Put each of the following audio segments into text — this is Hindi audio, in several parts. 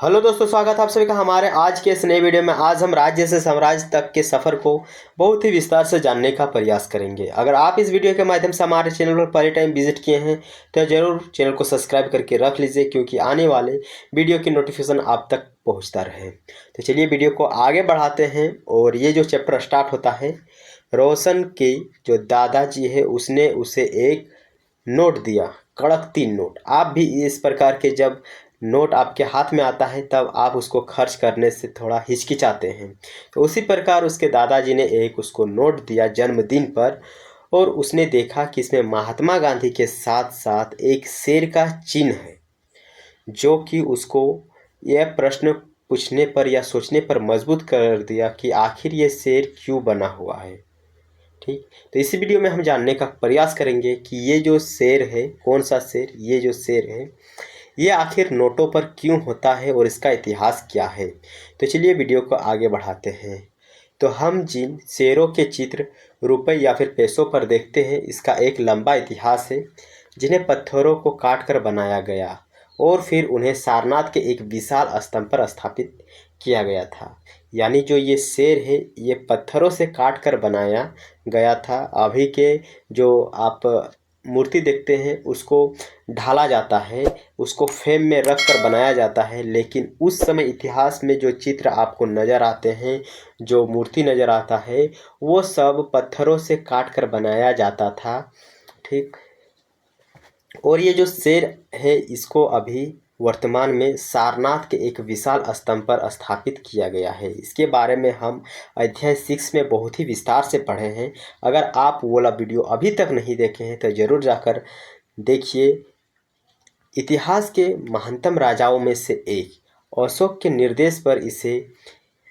हेलो दोस्तों, स्वागत है आप सभी का हमारे आज के इस नए वीडियो में। आज हम राज्य से साम्राज्य तक के सफ़र को बहुत ही विस्तार से जानने का प्रयास करेंगे। अगर आप इस वीडियो के माध्यम से हमारे चैनल पर पहले टाइम विजिट किए हैं तो ज़रूर चैनल को सब्सक्राइब करके रख लीजिए, क्योंकि आने वाले वीडियो की नोटिफिकेशन आप तक पहुँचता रहे। तो चलिए वीडियो को आगे बढ़ाते हैं। और ये जो चैप्टर स्टार्ट होता है, रोशन के जो दादाजी है उसने उसे एक नोट दिया, कड़क 3 नोट। आप भी इस प्रकार के जब नोट आपके हाथ में आता है तब आप उसको खर्च करने से थोड़ा हिचकिचाते हैं। तो उसी प्रकार उसके दादाजी ने एक उसको नोट दिया जन्मदिन पर, और उसने देखा कि इसमें महात्मा गांधी के साथ साथ एक शेर का चिन्ह है, जो कि उसको यह प्रश्न पूछने पर या सोचने पर मजबूर कर दिया कि आखिर ये शेर क्यों बना हुआ है। ठीक, तो इसी वीडियो में हम जानने का प्रयास करेंगे कि ये जो शेर है, कौन सा शेर, ये जो शेर है ये आखिर नोटों पर क्यों होता है और इसका इतिहास क्या है। तो चलिए वीडियो को आगे बढ़ाते हैं। तो हम जिन शेरों के चित्र रुपए या फिर पैसों पर देखते हैं, इसका एक लंबा इतिहास है, जिन्हें पत्थरों को काट कर बनाया गया और फिर उन्हें सारनाथ के एक विशाल स्तंभ पर स्थापित किया गया था। यानी जो ये शेर है ये पत्थरों से काट कर बनाया गया था। अभी के जो आप मूर्ति देखते हैं उसको ढाला जाता है, उसको फ्रेम में रख कर बनाया जाता है, लेकिन उस समय इतिहास में जो चित्र आपको नज़र आते हैं, जो मूर्ति नज़र आता है, वो सब पत्थरों से काट कर बनाया जाता था। ठीक, और ये जो शेर है इसको अभी वर्तमान में सारनाथ के एक विशाल स्तंभ पर स्थापित किया गया है। इसके बारे में हम अध्याय 6 में बहुत ही विस्तार से पढ़े हैं। अगर आप वो वाला वीडियो अभी तक नहीं देखे हैं तो ज़रूर जाकर देखिए। इतिहास के महानतम राजाओं में से एक अशोक के निर्देश पर इसे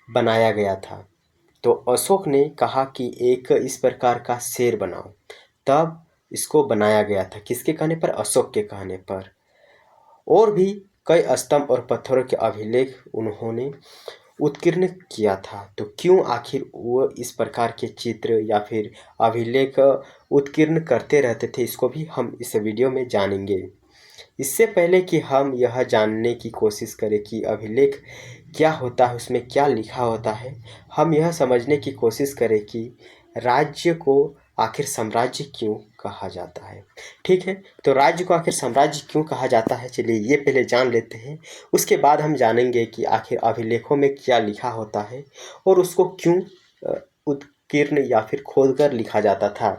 बनाया गया था। तो अशोक ने कहा कि एक इस प्रकार का शेर बनाओ, तब इसको बनाया गया था। किसके कहने पर? अशोक के कहने पर। और भी कई स्तंभ और पत्थरों के अभिलेख उन्होंने उत्कीर्ण किया था। तो क्यों आखिर वो इस प्रकार के चित्र या फिर अभिलेख उत्कीर्ण करते रहते थे, इसको भी हम इस वीडियो में जानेंगे। इससे पहले कि हम यह जानने की कोशिश करें कि अभिलेख क्या होता है, उसमें क्या लिखा होता है, हम यह समझने की कोशिश करें कि राज्य को आखिर साम्राज्य क्यों कहा जाता है। ठीक है, तो राज्य को आखिर साम्राज्य क्यों कहा जाता है, चलिए ये पहले जान लेते हैं। उसके बाद हम जानेंगे कि आखिर अभिलेखों में क्या लिखा होता है और उसको क्यों उत्कीर्ण या फिर खोदकर लिखा जाता था।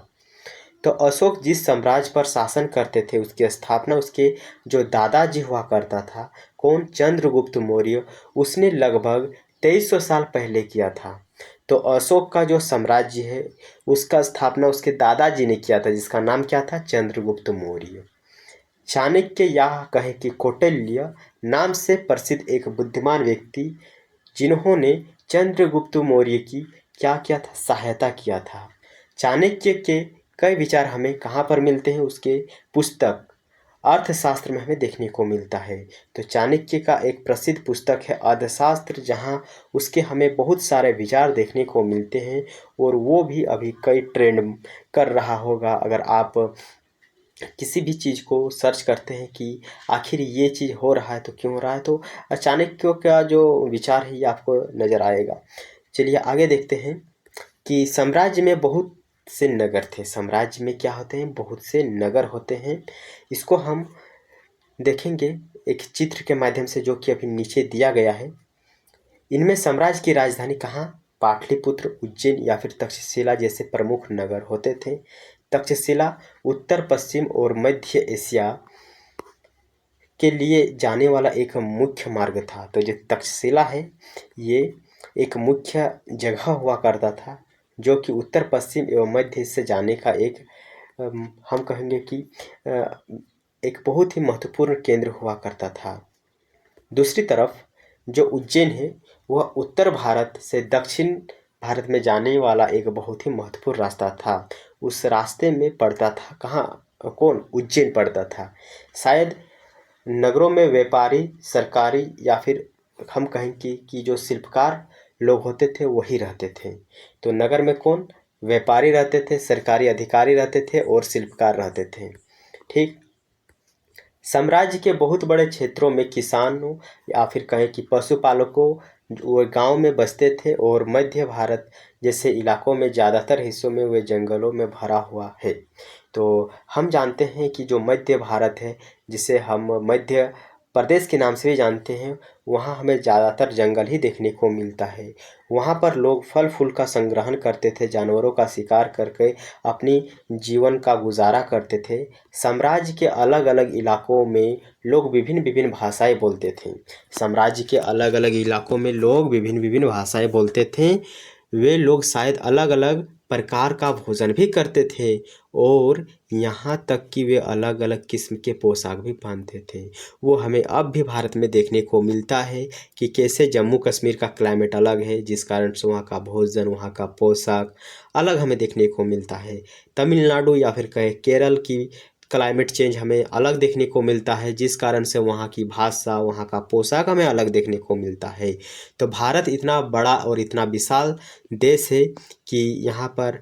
तो अशोक जिस साम्राज्य पर शासन करते थे उसकी स्थापना उसके जो दादाजी हुआ करता था, कौन? चंद्रगुप्त मौर्य, उसने लगभग 2300 साल पहले किया था। तो अशोक का जो साम्राज्य है उसका स्थापना उसके दादाजी ने किया था, जिसका नाम क्या था? चंद्रगुप्त मौर्य। चाणक्य या कहें कि कौटिल्य नाम से प्रसिद्ध एक बुद्धिमान व्यक्ति, जिन्होंने चंद्रगुप्त मौर्य की क्या किया था? सहायता किया था। चाणक्य के कई विचार हमें कहाँ पर मिलते हैं? उसके पुस्तक अर्थशास्त्र में हमें देखने को मिलता है। तो चाणक्य का एक प्रसिद्ध पुस्तक है अर्थशास्त्र, जहाँ उसके हमें बहुत सारे विचार देखने को मिलते हैं, और वो भी अभी कई ट्रेंड कर रहा होगा। अगर आप किसी भी चीज़ को सर्च करते हैं कि आखिर ये चीज़ हो रहा है तो क्यों हो रहा है, तो चाणक्य का जो विचार है ये आपको नज़र आएगा। चलिए आगे देखते हैं कि साम्राज्य में बहुत से नगर थे। साम्राज्य में क्या होते हैं? बहुत से नगर होते हैं। इसको हम देखेंगे एक चित्र के माध्यम से, जो कि अभी नीचे दिया गया है। इनमें साम्राज्य की राजधानी कहाँ? पाटलिपुत्र, उज्जैन या फिर तक्षशिला जैसे प्रमुख नगर होते थे। तक्षशिला उत्तर पश्चिम और मध्य एशिया के लिए जाने वाला एक मुख्य मार्ग था। तो जो तक्षशिला है ये एक मुख्य जगह हुआ करता था, जो कि उत्तर पश्चिम एवं मध्य से जाने का एक हम कहेंगे कि एक बहुत ही महत्वपूर्ण केंद्र हुआ करता था। दूसरी तरफ जो उज्जैन है वह उत्तर भारत से दक्षिण भारत में जाने वाला एक बहुत ही महत्वपूर्ण रास्ता था। उस रास्ते में पड़ता था कहाँ? कौन? उज्जैन पड़ता था। शायद नगरों में व्यापारी, सरकारी या फिर हम कहें कि जो शिल्पकार लोग होते थे वही रहते थे। तो नगर में कौन? व्यापारी रहते थे, सरकारी अधिकारी रहते थे और शिल्पकार रहते थे। ठीक, साम्राज्य के बहुत बड़े क्षेत्रों में किसानों या फिर कहें कि पशुपालकों वो गांव में बसते थे, और मध्य भारत जैसे इलाकों में ज़्यादातर हिस्सों में वे जंगलों में भरा हुआ है। तो हम जानते हैं कि जो मध्य भारत है, जिसे हम मध्य प्रदेश के नाम से भी जानते हैं, वहाँ हमें ज़्यादातर जंगल ही देखने को मिलता है। वहाँ पर लोग फल फूल का संग्रहण करते थे, जानवरों का शिकार करके अपनी जीवन का गुजारा करते थे। साम्राज्य के अलग अलग इलाकों में लोग विभिन्न विभिन्न भाषाएं बोलते थे। साम्राज्य के अलग अलग इलाकों में लोग विभिन्न विभिन्न भाषाएं बोलते थे। वे लोग शायद अलग अलग प्रकार का भोजन भी करते थे, और यहाँ तक कि वे अलग अलग किस्म के पोशाक भी पहनते थे। वो हमें अब भी भारत में देखने को मिलता है कि कैसे जम्मू कश्मीर का क्लाइमेट अलग है, जिस कारण से वहाँ का भोजन, वहाँ का पोशाक अलग हमें देखने को मिलता है। तमिलनाडु या फिर कहें केरल की क्लाइमेट चेंज हमें अलग देखने को मिलता है, जिस कारण से वहाँ की भाषा, वहाँ का पोशाक हमें अलग देखने को मिलता है। तो भारत इतना बड़ा और इतना विशाल देश है कि यहाँ पर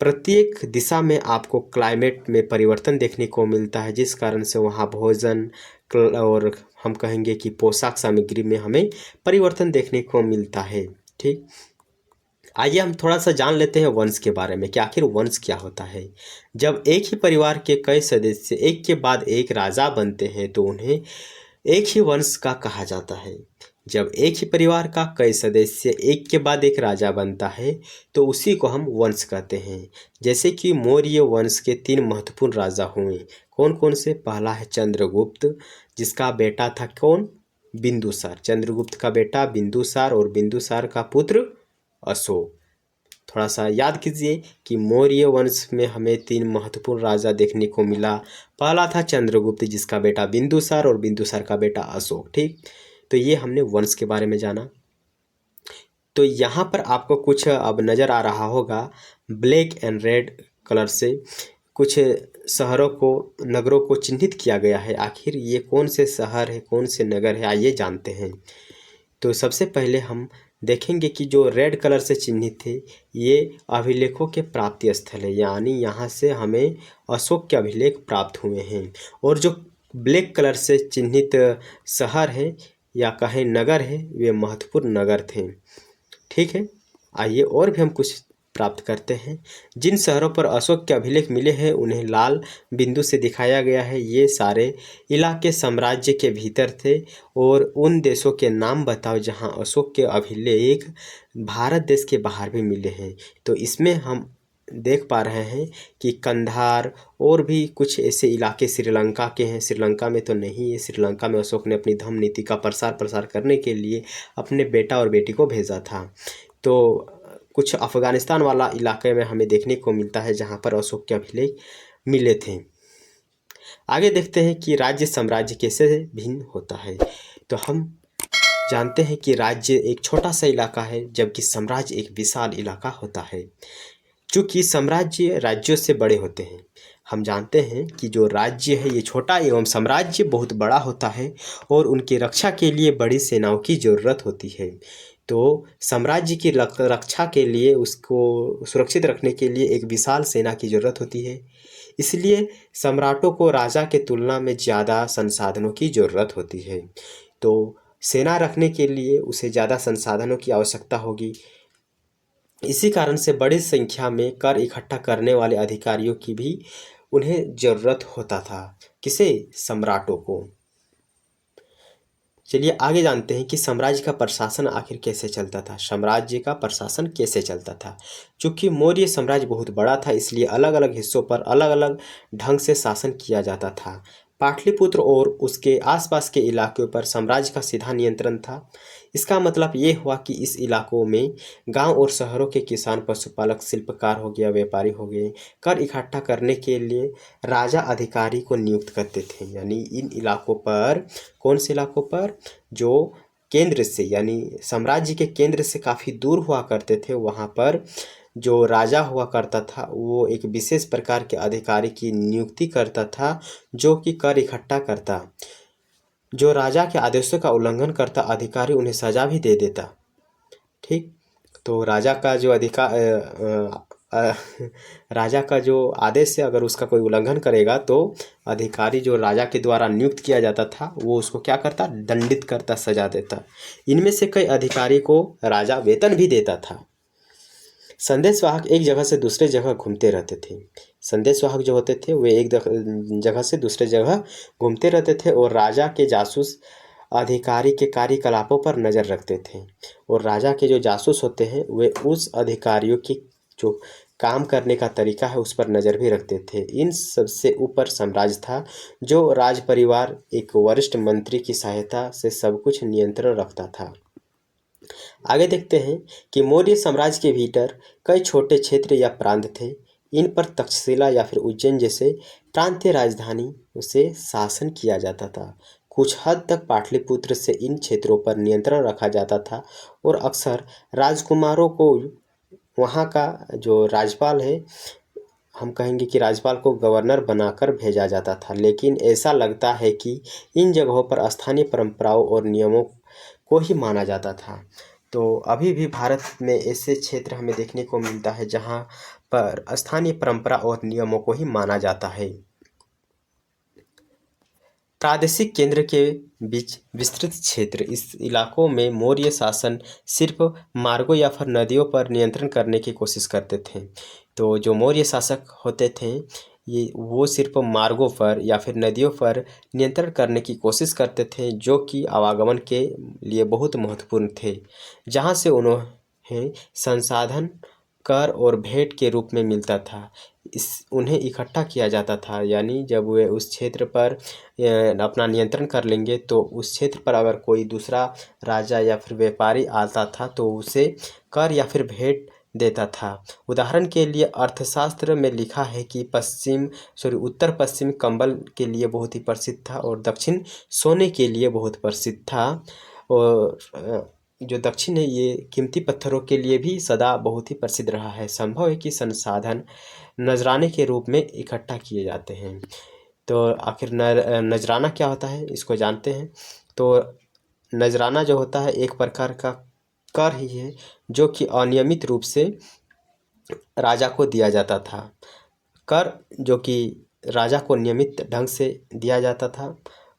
प्रत्येक दिशा में आपको क्लाइमेट में परिवर्तन देखने को मिलता है, जिस कारण से वहाँ भोजन और हम कहेंगे कि पोशाक सामग्री में हमें परिवर्तन देखने को मिलता है। ठीक, आइए हम थोड़ा सा जान लेते हैं वंश के बारे में कि आखिर वंश क्या होता है। जब एक ही परिवार के कई सदस्य एक के बाद एक राजा बनते हैं तो उन्हें एक ही वंश का कहा जाता है। जब एक ही परिवार का कई सदस्य एक के बाद एक राजा बनता है तो उसी को हम वंश कहते हैं। जैसे कि मौर्य वंश के 3 महत्वपूर्ण राजा हुए। कौन कौन से? पहला है चंद्रगुप्त, जिसका बेटा था कौन? बिंदुसार। चंद्रगुप्त का बेटा बिंदुसार और बिंदुसार का पुत्र अशोक। थोड़ा सा याद कीजिए कि मौर्य वंश में हमें 3 महत्वपूर्ण राजा देखने को मिला। पहला था चंद्रगुप्त, जिसका बेटा बिंदुसार, और बिंदुसार का बेटा अशोक। ठीक, तो ये हमने वंश के बारे में जाना। तो यहाँ पर आपको कुछ अब नज़र आ रहा होगा, ब्लैक एंड रेड कलर से कुछ शहरों को, नगरों को चिन्हित किया गया है। आखिर ये कौन से शहर है, कौन से नगर है, आइए जानते हैं। तो सबसे पहले हम देखेंगे कि जो रेड कलर से चिन्हित थे, ये अभिलेखों के प्राप्ति स्थल है, यानी यहाँ से हमें अशोक के अभिलेख प्राप्त हुए हैं। और जो ब्लैक कलर से चिन्हित शहर है या कहें नगर है, वे महत्वपूर्ण नगर थे। ठीक है, आइए और भी हम कुछ प्राप्त करते हैं। जिन शहरों पर अशोक के अभिलेख मिले हैं उन्हें लाल बिंदु से दिखाया गया है। ये सारे इलाके साम्राज्य के भीतर थे। और उन देशों के नाम बताओ जहां अशोक के अभिलेख भारत देश के बाहर भी मिले हैं। तो इसमें हम देख पा रहे हैं कि कंधार और भी कुछ ऐसे इलाके श्रीलंका के हैं। श्रीलंका में तो नहीं है, श्रीलंका में अशोक ने अपनी धर्म नीति का प्रसार करने के लिए अपने बेटा और बेटी को भेजा था। तो कुछ अफगानिस्तान वाला इलाके में हमें देखने को मिलता है जहाँ पर अशोक के अभिलेख मिले थे। आगे देखते हैं कि राज्य साम्राज्य कैसे भिन्न होता है। तो हम जानते हैं कि राज्य एक छोटा सा इलाका है, जबकि साम्राज्य एक विशाल इलाका होता है। चूँकि साम्राज्य राज्यों से बड़े होते हैं, हम जानते हैं कि जो राज्य है ये छोटा एवं साम्राज्य बहुत बड़ा होता है, और उनकी रक्षा के लिए बड़ी सेनाओं की ज़रूरत होती है। तो साम्राज्य की रक्षा के लिए, उसको सुरक्षित रखने के लिए एक विशाल सेना की ज़रूरत होती है। इसलिए सम्राटों को राजा के तुलना में ज़्यादा संसाधनों की ज़रूरत होती है। तो सेना रखने के लिए उसे ज़्यादा संसाधनों की आवश्यकता होगी। इसी कारण से बड़ी संख्या में कर इकट्ठा करने वाले अधिकारियों की भी उन्हें ज़रूरत होता था। किसे? सम्राटों को। चलिए आगे जानते हैं कि साम्राज्य का प्रशासन आखिर कैसे चलता था। साम्राज्य का प्रशासन कैसे चलता था? चूँकि मौर्य साम्राज्य बहुत बड़ा था, इसलिए अलग अलग हिस्सों पर अलग अलग ढंग से शासन किया जाता था। पाटलिपुत्र और उसके आसपास के इलाकों पर साम्राज्य का सीधा नियंत्रण था। इसका मतलब ये हुआ कि इस इलाकों में गांव और शहरों के किसान, पशुपालक, शिल्पकार हो गया, व्यापारी हो गए, कर इकट्ठा करने के लिए राजा अधिकारी को नियुक्त करते थे। यानी इन इलाकों पर, कौन से इलाकों पर? जो केंद्र से, यानी साम्राज्य के केंद्र से काफ़ी दूर हुआ करते थे, वहाँ पर जो राजा हुआ करता था वो एक विशेष प्रकार के अधिकारी की नियुक्ति करता था, जो कि कर इकट्ठा करता। जो राजा के आदेशों का उल्लंघन करता अधिकारी, उन्हें सजा भी दे देता। ठीक, तो राजा का जो राजा का जो आदेश है अगर उसका कोई उल्लंघन करेगा तो अधिकारी जो राजा के द्वारा नियुक्त किया जाता था वो उसको क्या करता, दंडित करता, सजा देता। इनमें से कई अधिकारी को राजा वेतन भी देता था। संदेशवाहक एक जगह से दूसरे जगह घूमते रहते थे। संदेशवाहक जो होते थे वे एक जगह से दूसरे जगह घूमते रहते थे और राजा के जासूस अधिकारी के कार्यकलापों पर नज़र रखते थे। और राजा के जो जासूस होते हैं वे उस अधिकारियों की जो काम करने का तरीका है उस पर नज़र भी रखते थे। इन सबसे ऊपर साम्राज्य था जो राज परिवार एक वरिष्ठ मंत्री की सहायता से सब कुछ नियंत्रण रखता था। आगे देखते हैं कि मौर्य साम्राज्य के भीतर कई छोटे क्षेत्र या प्रांत थे। इन पर तक्षशिला या फिर उज्जैन जैसे प्रांतीय राजधानी से शासन किया जाता था। कुछ हद तक पाटलिपुत्र से इन क्षेत्रों पर नियंत्रण रखा जाता था और अक्सर राजकुमारों को वहाँ का जो राज्यपाल है, हम कहेंगे कि राज्यपाल को गवर्नर बनाकर भेजा जाता था। लेकिन ऐसा लगता है कि इन जगहों पर स्थानीय परंपराओं और नियमों को ही माना जाता था। तो अभी भी भारत में ऐसे क्षेत्र हमें देखने को मिलता है जहाँ पर स्थानीय परंपरा और नियमों को ही माना जाता है। प्रादेशिक केंद्र के बीच विस्तृत क्षेत्र, इस इलाकों में मौर्य शासन सिर्फ मार्गों या फिर नदियों पर नियंत्रण करने की कोशिश करते थे। तो जो मौर्य शासक होते थे वो सिर्फ मार्गों पर या फिर नदियों पर नियंत्रण करने की कोशिश करते थे जो कि आवागमन के लिए बहुत महत्वपूर्ण थे, जहाँ से उन्हें संसाधन कर और भेंट के रूप में मिलता था। उन्हें इकट्ठा किया जाता था, यानी जब वे उस क्षेत्र पर अपना नियंत्रण कर लेंगे तो उस क्षेत्र पर अगर कोई दूसरा राजा या फिर व्यापारी आता था तो उसे कर या फिर भेंट देता था। उदाहरण के लिए अर्थशास्त्र में लिखा है कि उत्तर पश्चिम कंबल के लिए बहुत ही प्रसिद्ध था और दक्षिण सोने के लिए बहुत प्रसिद्ध था। और जो दक्षिण है ये कीमती पत्थरों के लिए भी सदा बहुत ही प्रसिद्ध रहा है। संभव है कि संसाधन नजराने के रूप में इकट्ठा किए जाते हैं। तो आखिर नजराना क्या होता है इसको जानते हैं। तो नजराना जो होता है एक प्रकार का कर ही है जो कि अनियमित रूप से राजा को दिया जाता था। कर जो कि राजा को नियमित ढंग से दिया जाता था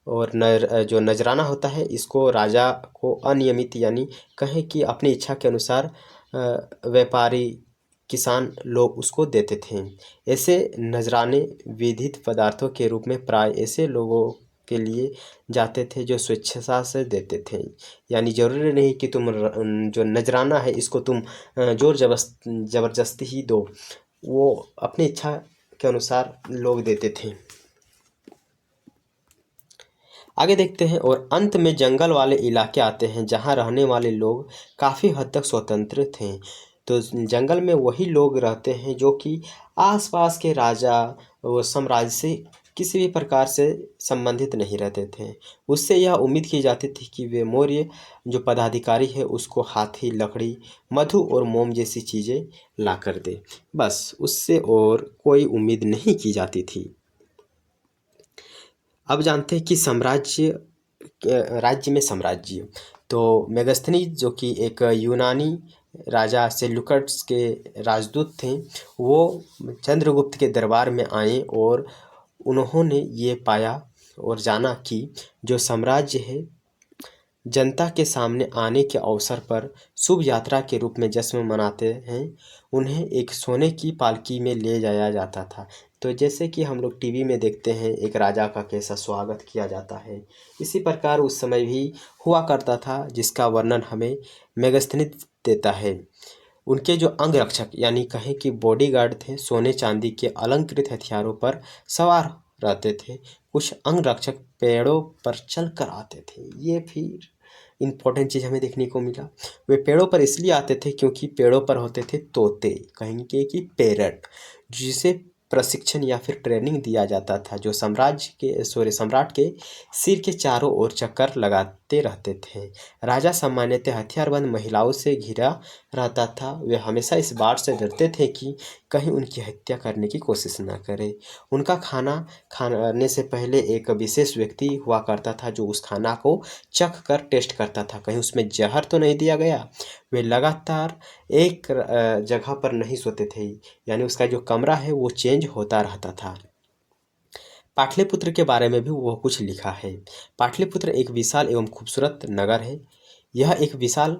और जो नजराना होता है इसको राजा को अनियमित, यानी कहें कि अपनी इच्छा के अनुसार व्यापारी किसान लोग उसको देते थे। ऐसे नजराने विधित पदार्थों के रूप में प्राय ऐसे लोगों के लिए जाते थे जो स्वेच्छा से देते थे, यानी जरूरी नहीं कि तुम जो नजराना है इसको तुम जोर जबरदस्ती ही दो, वो अपनी इच्छा के अनुसार लोग देते थे। आगे देखते हैं और अंत में जंगल वाले इलाके आते हैं जहां रहने वाले लोग काफ़ी हद तक स्वतंत्र थे। तो जंगल में वही लोग रहते हैं जो कि आसपास के राजा व साम्राज्य से किसी भी प्रकार से संबंधित नहीं रहते थे। उससे यह उम्मीद की जाती थी कि वे मौर्य जो पदाधिकारी है उसको हाथी, लकड़ी, मधु और मोम जैसी चीज़ें ला कर दे, बस उससे और कोई उम्मीद नहीं की जाती थी। अब जानते हैं कि राज्य में साम्राज्य। तो मेगास्थनीज जो कि एक यूनानी राजा सेल्यूकस के राजदूत थे, वो चंद्रगुप्त के दरबार में आए और उन्होंने ये पाया और जाना कि जो साम्राज्य है जनता के सामने आने के अवसर पर शुभ यात्रा के रूप में जश्न मनाते हैं। उन्हें एक सोने की पालकी में ले जाया जाता था। तो जैसे कि हम लोग टीवी में देखते हैं एक राजा का कैसा स्वागत किया जाता है, इसी प्रकार उस समय भी हुआ करता था, जिसका वर्णन हमें मेगास्थनीज देता है। उनके जो अंगरक्षक यानी कहें कि बॉडीगार्ड थे, सोने चांदी के अलंकृत हथियारों पर सवार रहते थे। कुछ अंगरक्षक पेड़ों पर चल कर आते थे। ये फिर इम्पोर्टेंट चीज़ हमें देखने को मिला। वे पेड़ों पर इसलिए आते थे क्योंकि पेड़ों पर होते थे तोते, कहेंगे कि पैरट, जिसे प्रशिक्षण या फिर ट्रेनिंग दिया जाता था, जो सम्राट के सिर के चारों ओर चक्कर लगाते रहते थे। राजा सामान्यतः हथियारबंद महिलाओं से घिरा रहता था। वे हमेशा इस बात से डरते थे कि कहीं उनकी हत्या करने की कोशिश न करे। उनका खाना खाने से पहले एक विशेष व्यक्ति हुआ करता था जो उस खाना को चख कर टेस्ट करता था, कहीं उसमें जहर तो नहीं दिया गया। वे लगातार एक जगह पर नहीं सोते थे, यानी उसका जो कमरा है वो चेंज होता रहता था। पाटलिपुत्र के बारे में भी वो कुछ लिखा है। पाटलिपुत्र एक विशाल एवं खूबसूरत नगर है। यह एक विशाल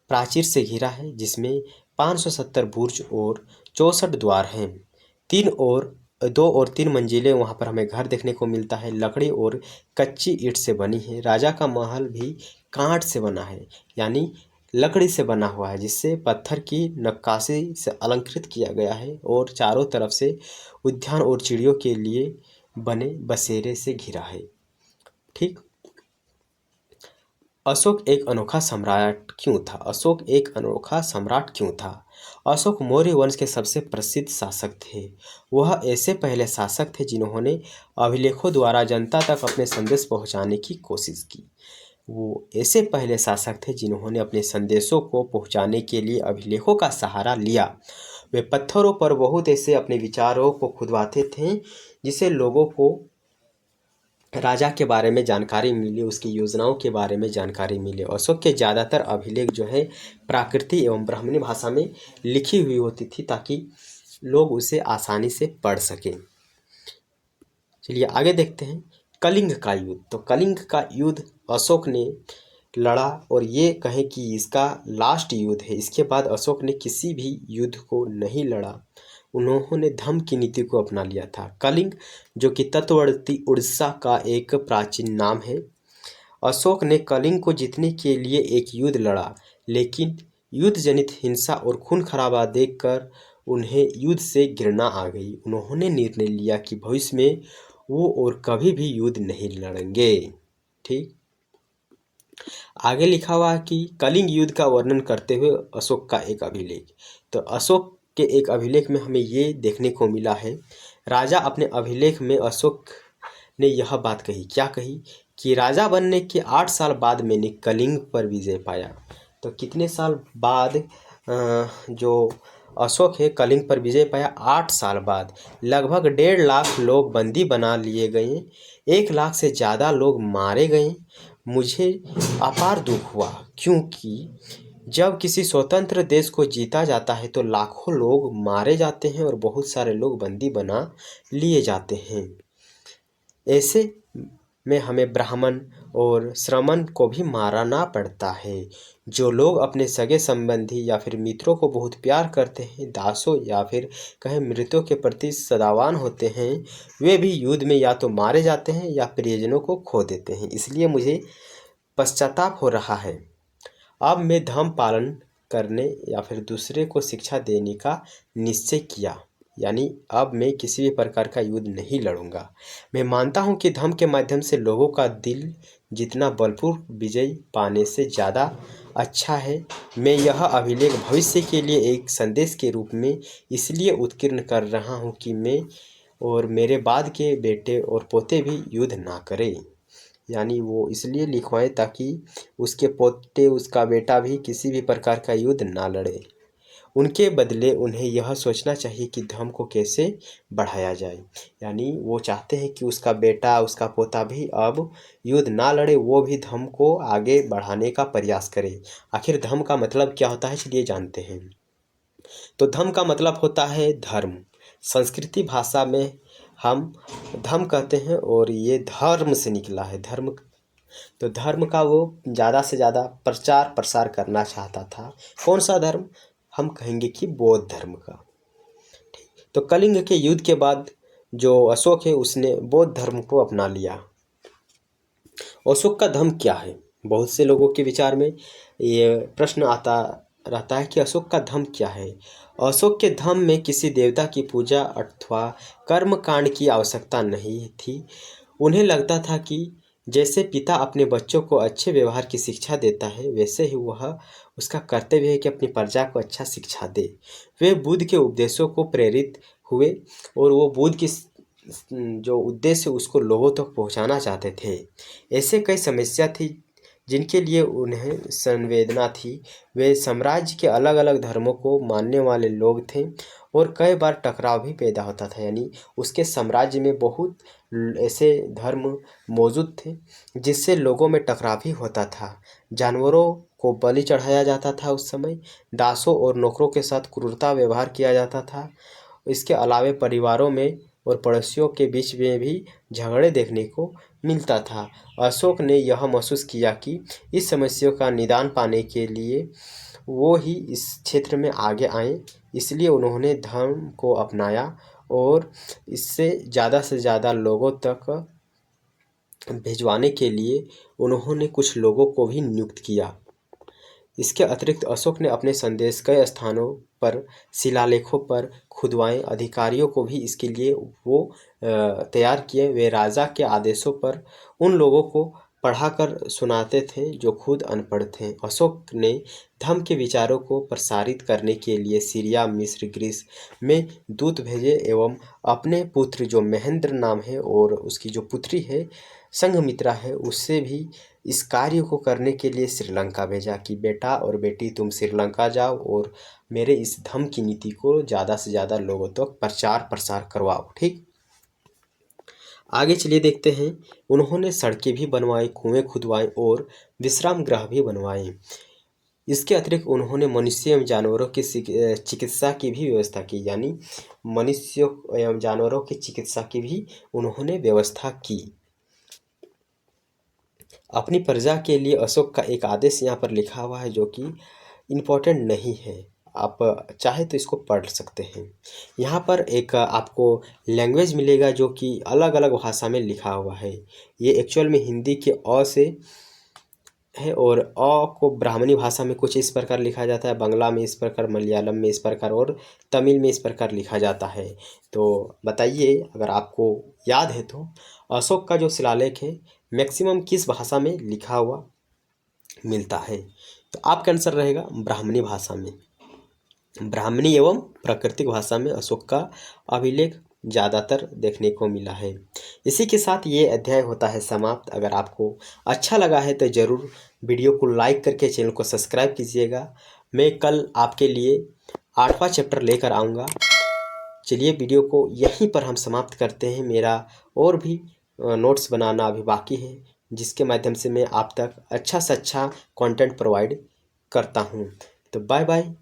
प्राचीर से घिरा है जिसमें 570 बुर्ज और 64 द्वार हैं। 2 और 3 मंजिलें वहाँ पर हमें घर देखने को मिलता है। लकड़ी और कच्ची ईंट से बनी है। राजा का महल भी कांट से बना है, यानी लकड़ी से बना हुआ है, जिससे पत्थर की नक्काशी से अलंकृत किया गया है और चारों तरफ से उद्यान और चिड़ियों के लिए बने बसेरे से घिरा है। ठीक। अशोक एक अनोखा सम्राट क्यों था? अशोक एक अनोखा सम्राट क्यों था? अशोक मौर्य वंश के सबसे प्रसिद्ध शासक थे। वह ऐसे पहले शासक थे जिन्होंने अभिलेखों द्वारा जनता तक अपने संदेश पहुंचाने की कोशिश की। वो ऐसे पहले शासक थे जिन्होंने अपने संदेशों को पहुंचाने के लिए अभिलेखों का सहारा लिया। वे पत्थरों पर बहुत ऐसे अपने विचारों को खुदवाते थे जिससे लोगों को राजा के बारे में जानकारी मिली, उसकी योजनाओं के बारे में जानकारी मिले। अशोक के ज़्यादातर अभिलेख जो है प्राकृतिक एवं ब्राह्मणी भाषा में लिखी हुई होती थी ताकि लोग उसे आसानी से पढ़ सकें। चलिए आगे देखते हैं। कलिंग का युद्ध। तो कलिंग का युद्ध अशोक ने लड़ा और ये कहें कि इसका लास्ट युद्ध है। इसके बाद अशोक ने किसी भी युद्ध को नहीं लड़ा। उन्होंने धम्म की नीति को अपना लिया था। कलिंग जो कि तटवर्ती उड़ीसा का एक प्राचीन नाम है। अशोक ने कलिंग को जीतने के लिए एक युद्ध लड़ा, लेकिन युद्ध जनित हिंसा और खून खराबा देखकर उन्हें युद्ध से घृणा आ गई। उन्होंने निर्णय लिया कि भविष्य में वो और कभी भी युद्ध नहीं लड़ेंगे। ठीक। आगे लिखा हुआ कि कलिंग युद्ध का वर्णन करते हुए अशोक का एक अभिलेख। तो अशोक के एक अभिलेख में हमें ये देखने को मिला है। राजा अपने अभिलेख में अशोक ने यह बात कही, क्या कही कि राजा बनने के 8 साल बाद मैंने कलिंग पर विजय पाया। तो कितने साल बाद जो अशोक है कलिंग पर विजय पाया? 8 साल बाद। लगभग 1.5 लाख लोग बंदी बना लिए गए, 1 लाख से ज़्यादा लोग मारे गए। मुझे अपार दुख हुआ, क्योंकि जब किसी स्वतंत्र देश को जीता जाता है तो लाखों लोग मारे जाते हैं और बहुत सारे लोग बंदी बना लिए जाते हैं। ऐसे में हमें ब्राह्मण और श्रमण को भी मारना पड़ता है। जो लोग अपने सगे संबंधी या फिर मित्रों को बहुत प्यार करते हैं, दासों या फिर कहें मृतों के प्रति सदावान होते हैं, वे भी युद्ध में या तो मारे जाते हैं या प्रियजनों को खो देते हैं। इसलिए मुझे पश्चाताप हो रहा है। अब मैं धर्म पालन करने या फिर दूसरे को शिक्षा देने का निश्चय किया, यानी अब मैं किसी भी प्रकार का युद्ध नहीं लड़ूंगा। मैं मानता हूं कि धर्म के माध्यम से लोगों का दिल जितना बलपूर्वक विजय पाने से ज़्यादा अच्छा है। मैं यह अभिलेख भविष्य के लिए एक संदेश के रूप में इसलिए उत्कीर्ण कर रहा हूं कि मैं और मेरे बाद के बेटे और पोते भी युद्ध ना करें। यानी वो इसलिए लिखवाए ताकि उसके पोते, उसका बेटा भी किसी भी प्रकार का युद्ध ना लड़े। उनके बदले उन्हें यह सोचना चाहिए कि धर्म को कैसे बढ़ाया जाए। यानी वो चाहते हैं कि उसका बेटा, उसका पोता भी अब युद्ध ना लड़े, वो भी धर्म को आगे बढ़ाने का प्रयास करे। आखिर धर्म का मतलब क्या होता है, चलिए जानते हैं। तो धर्म का मतलब होता है धर्म। संस्कृति भाषा में हम धर्म कहते हैं और ये धर्म से निकला है। धर्म, तो धर्म का वो ज़्यादा से ज़्यादा प्रचार प्रसार करना चाहता था। कौन सा धर्म? हम कहेंगे कि बौद्ध धर्म का। ठीक। तो कलिंग के युद्ध के बाद जो अशोक है उसने बौद्ध धर्म को अपना लिया। अशोक का धर्म क्या है? बहुत से लोगों के विचार में ये प्रश्न आता रहता है कि अशोक का धर्म क्या है। अशोक के धर्म में किसी देवता की पूजा अथवा कर्म कांड की आवश्यकता नहीं थी। उन्हें लगता था कि जैसे पिता अपने बच्चों को अच्छे व्यवहार की शिक्षा देता है, वैसे ही वह उसका कर्तव्य है कि अपनी प्रजा को अच्छा शिक्षा दे। वे बुद्ध के उपदेशों को प्रेरित हुए और वो बुद्ध की जो उद्देश्य उसको लोगों तक पहुंचाना चाहते थे। ऐसे कई समस्या थी जिनके लिए उन्हें संवेदना थी। वे साम्राज्य के अलग अलग धर्मों को मानने वाले लोग थे और कई बार टकराव भी पैदा होता था। यानी उसके साम्राज्य में बहुत ऐसे धर्म मौजूद थे जिससे लोगों में टकराव भी होता था। जानवरों को बलि चढ़ाया जाता था उस समय, दासों और नौकरों के साथ क्रूरता व्यवहार किया जाता था। इसके अलावे परिवारों में और पड़ोसियों के बीच में भी झगड़े देखने को मिलता था। अशोक ने यह महसूस किया कि इस समस्या का निदान पाने के लिए वो ही इस क्षेत्र में आगे आए, इसलिए उन्होंने धर्म को अपनाया और इससे ज़्यादा से ज़्यादा लोगों तक भिजवाने के लिए उन्होंने कुछ लोगों को भी नियुक्त किया। इसके अतिरिक्त अशोक ने अपने संदेश कई स्थानों पर शिलालेखों पर खुदवाए। अधिकारियों को भी इसके लिए वो तैयार किए। वे राजा के आदेशों पर उन लोगों को पढ़ाकर सुनाते थे जो खुद अनपढ़ थे। अशोक ने धर्म के विचारों को प्रसारित करने के लिए सीरिया, मिस्र, ग्रीस में दूत भेजे एवं अपने पुत्र जो महेंद्र नाम है और उसकी जो पुत्री है संघमित्रा है उससे भी इस कार्य को करने के लिए श्रीलंका भेजा कि बेटा और बेटी तुम श्रीलंका जाओ और मेरे इस धर्म की नीति को ज़्यादा से ज़्यादा लोगों तक प्रचार प्रसार करवाओ। ठीक, आगे चलिए देखते हैं। उन्होंने सड़कें भी बनवाई, कुएं खुदवाए और विश्राम गृह भी बनवाए। इसके अतिरिक्त उन्होंने मनुष्य एवं जानवरों की चिकित्सा की भी व्यवस्था की। यानी मनुष्यों एवं जानवरों की चिकित्सा की भी उन्होंने व्यवस्था की। अपनी प्रजा के लिए अशोक का एक आदेश यहाँ पर लिखा हुआ है जो कि इम्पोर्टेंट नहीं है, आप चाहे तो इसको पढ़ सकते हैं। यहाँ पर एक आपको लैंग्वेज मिलेगा जो कि अलग अलग भाषा में लिखा हुआ है। ये एक्चुअल में हिंदी के अ से है और अ को ब्राह्मणी भाषा में कुछ इस प्रकार लिखा जाता है, बांग्ला में इस प्रकार, मलयालम में इस प्रकार और तमिल में इस प्रकार लिखा जाता है। तो बताइए अगर आपको याद है तो अशोक का जो शिलालेख है मैक्सिमम किस भाषा में लिखा हुआ मिलता है? तो आपका आंसर रहेगा ब्राह्मणी भाषा में। ब्राह्मणी एवं प्राकृतिक भाषा में अशोक का अभिलेख ज़्यादातर देखने को मिला है। इसी के साथ ये अध्याय होता है समाप्त। अगर आपको अच्छा लगा है तो ज़रूर वीडियो को लाइक करके चैनल को सब्सक्राइब कीजिएगा। मैं कल आपके लिए 8वां चैप्टर लेकर आऊँगा। चलिए वीडियो को यहीं पर हम समाप्त करते हैं। मेरा और भी नोट्स बनाना अभी बाकी है जिसके माध्यम से मैं आप तक अच्छा से अच्छा कंटेंट प्रोवाइड करता हूँ। तो बाय बाय।